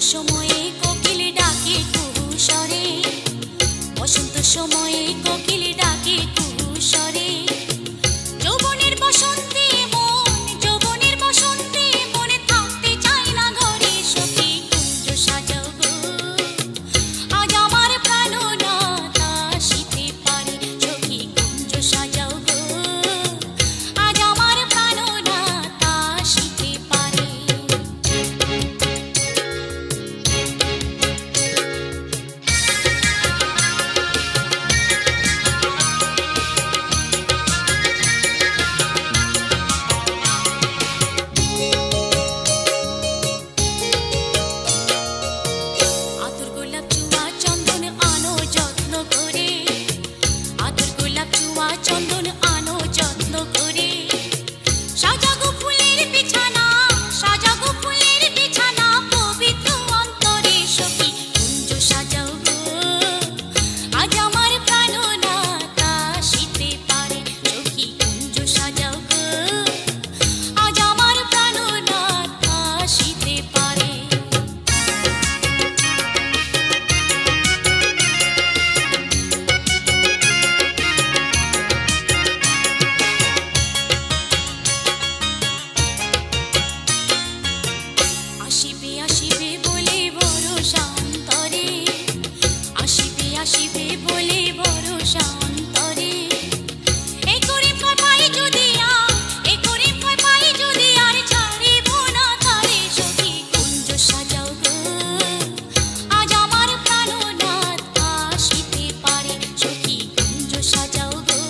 সময়ে কোকিল ডাকে কুহু স্বরে, বসন্ত সময়ে কোকিল ডাকে কুহু স্বরে। যৌবনের বসন্তে মন, যৌবনের বসন্তে মনে থাকতে চায় না ঘরে। সখী কুঞ্জ সাজাও গো, আজ আমার প্রাণনাথ আসিতে পারে। সখী কুঞ্জ সাজাও গো, আজ আমার প্রাণনাথ আসিতে পারে। আতর গোলাপ চুয়া চন্দন আনো যত্ন করে, আতর গোলাপ চুয়া চন্দন আনো যত্ন করে। সাজাগো ফুলের বিছানা, সাজাগো ফুলের বিছানা পবিত্র অন্তরে। সখী কুঞ্জ সাজাও গো, আজ আমার প্রাণনাথ আসিতে পারে। সখী কুঞ্জ সাজাও গো, আজ আমার প্রাণনাথ আসিতে পারে। আসিবে আসিবে বলে ভরসা অন্তরে, আসিবে আসিবে বলে ভরসা অন্তরে। এই করে ভয় পাই যদি আর, এই করে ভয় পাই যদি আর ছাড়িব না তারে। সখী কুঞ্জ সাজাও গো, আজ আমার প্রাণনাথ আসিতে পারে। সখী কুঞ্জ সাজাও গো,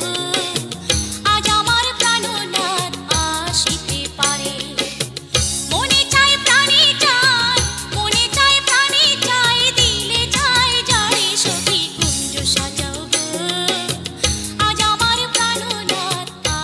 আজ আমার প্রাণনাথ আসিতে পারে। মনে চায় প্রাণে চায়, মনে চায় প্রাণে চায়, দিলে চায় যারে। সখী কুঞ্জ সাজাও গো,